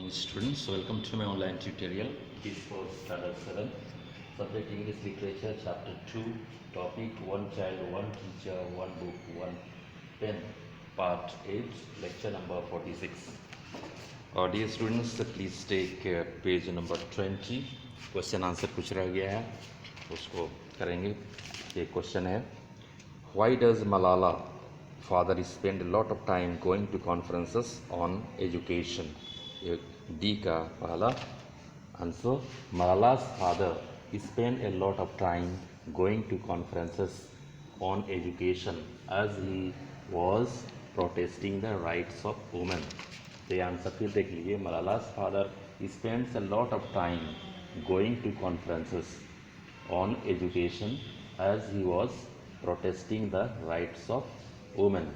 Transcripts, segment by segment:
morning students, welcome to my online tutorial Keys for Standard 7, subject English Literature, chapter 2, topic one child, one teacher, one book, one pen, part 8, lecture number 46. Dear students, please take page number 20. Question answer कुछ रह गया है, उसको करेंगे. ये question है, why does Malala father spend a lot of time going to conferences on education? D का पहला answer, Malala's father spent a lot of time going to conferences on education as he was protesting the rights of women. तो answer फिर देख लीजिए, Malala's father spends a lot of time going to conferences on education as he was protesting the rights of women.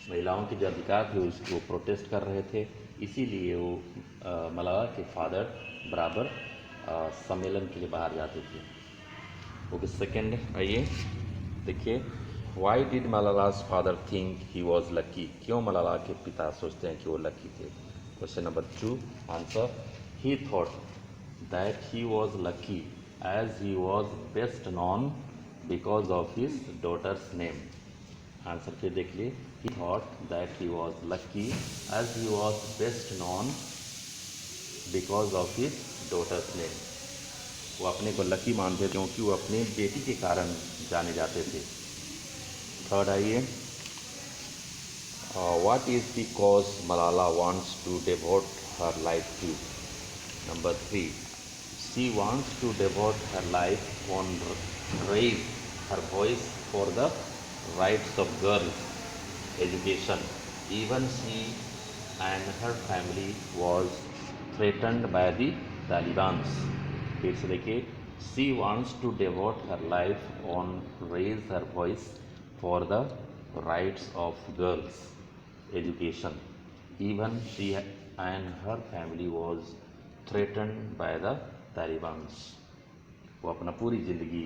महिलाओं के जो अधिकार थे उसको प्रोटेस्ट कर रहे थे, इसीलिए वो मलाला के फादर बराबर सम्मेलन के लिए बाहर जाते थे. ओके, सेकेंड आइए देखिए, why did Malala's father think he was lucky? क्यों मलाला के पिता सोचते हैं कि वो लकी थे? Question number 2 answer, he thought that he was lucky as he was best known because of his daughter's name. Answer फिर देख लिए, he thought that he was lucky as he was best known because of his daughter's name. वो अपने को lucky मानते थे क्योंकि वो अपने बेटी के कारण जाने जाते थे. थर्ड आइए, what is the cause Malala wants to devote her life to? Number 3, she wants to devote her life on raise her voice for the rights of girls education. Even she and her family was threatened by the Taliban. फिर से देखिए, she wants to devote her life on raise her voice for the rights of girls education. Even she and her family was threatened by the Taliban. वो अपना पूरी ज़िंदगी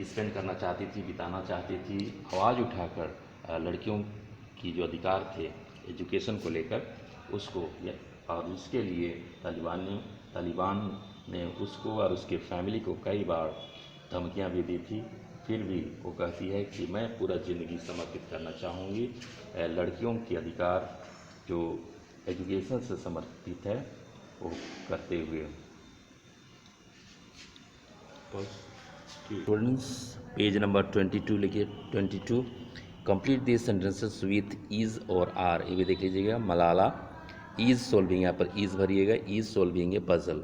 spend करना चाहती थी, बिताना चाहती थी, आवाज़ उठाकर लड़कियों की जो अधिकार थे एजुकेशन को लेकर उसको, और इसके लिए तालिबान ने उसको और उसके फैमिली को कई बार धमकियां भी दी थी. फिर भी वो कहती है कि मैं पूरा ज़िंदगी समर्पित करना चाहूँगी लड़कियों के अधिकार जो एजुकेशन से समर्पित है वो करते हुए. स्टूडेंट्स पेज नंबर 22 लिखिए. 22, complete this sentences with is और आर. ये भी देख लीजिएगा, मलाला इज़ सॉल्विंग, यहाँ पर इज़ भरिएगा, is solving a puzzle.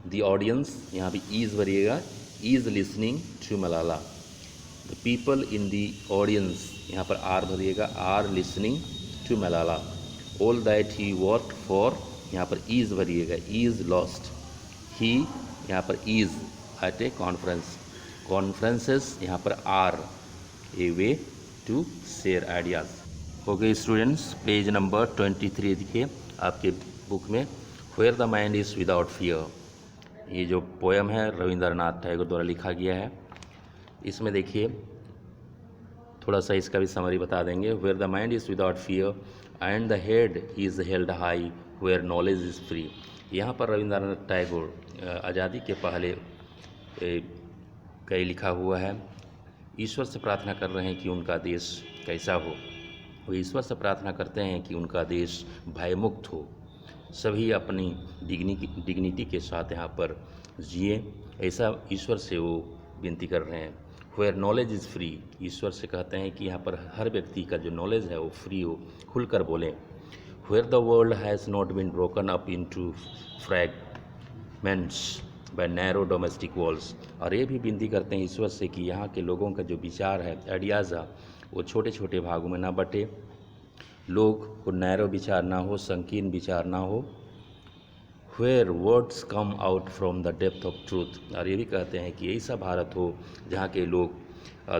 The audience, यहाँ भी इज़ भरिएगा, is listening to Malala. The people in the audience, यहाँ पर आर भरिएगा, are listening to Malala. All that he work for, यहाँ पर इज़ भरिएगा, इज़ लॉस्ट. ही, यहाँ पर is at a conference. Conferences, यहाँ पर are a way to share ideas. हो गए स्टूडेंट्स, पेज नंबर 23 देखिए आपके बुक में, where the mind is without fear. ये जो पोएम है रविंद्रनाथ टैगोर द्वारा लिखा गया है. इसमें देखिए थोड़ा सा इसका भी समरी बता देंगे. Where the mind is without fear and the head is held high where knowledge is free. यहाँ पर रविंद्रनाथ टैगोर आज़ादी के पहले कई लिखा हुआ है. ईश्वर से प्रार्थना कर रहे हैं कि उनका देश कैसा हो. वो ईश्वर से प्रार्थना करते हैं कि उनका देश भयमुक्त हो, सभी अपनी डिग्निटी के साथ यहाँ पर जिए, ऐसा ईश्वर से वो विनती कर रहे हैं. वेयर नॉलेज इज़ फ्री, ईश्वर से कहते हैं कि यहाँ पर हर व्यक्ति का जो नॉलेज है वो फ्री हो, खुलकर बोलें. Where the world has not been broken up into fragments by narrow domestic walls. और ये भी विनती करते हैं ईश्वर से कि यहाँ के लोगों का जो विचार है, आइडियाज़ है, वो छोटे छोटे भागों में ना बटे, लोग को नैरो विचार ना हो, संकीर्ण विचार ना हो. Where words come out from the depth of truth. और ये भी कहते हैं कि ऐसा भारत हो जहाँ के लोग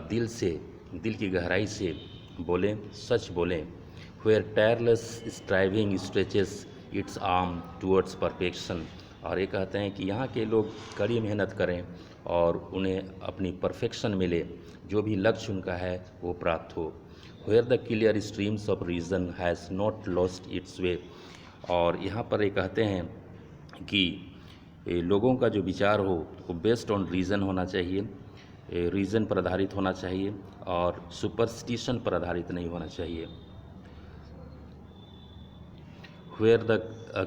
दिल की गहराई से बोलें, सच बोलें. Where tireless striving stretches its arm towards perfection. और ये कहते हैं कि यहाँ के लोग कड़ी मेहनत करें और उन्हें अपनी परफेक्शन मिले, जो भी लक्ष्य उनका है वो प्राप्त हो. Where the clear streams of reason has not lost its way. और यहाँ पर ये कहते हैं कि लोगों का जो विचार हो वो बेस्ड ऑन रीज़न होना चाहिए, रीज़न पर आधारित होना चाहिए और सुपरस्टिशन पर आधारित नहीं होना चाहिए। Where the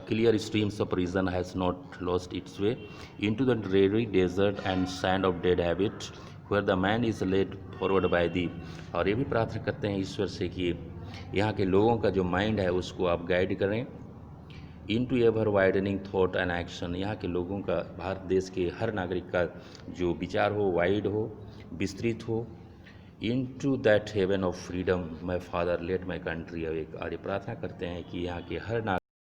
clear streams of reason has not lost its way into the dreary desert and sand of dead habit, where the man is led forward by the। और ये भी प्रार्थना करते हैं ईश्वर से कि यहाँ के लोगों का जो माइंड है उसको आप गाइड करें into ever widening thought and action. यहाँ के लोगों का, भारत देश के हर नागरिक का जो विचार हो वाइड हो, विस्तृत हो, into that heaven of freedom my father let my country awake. और ये प्रार्थना करते हैं कि यहाँ के हर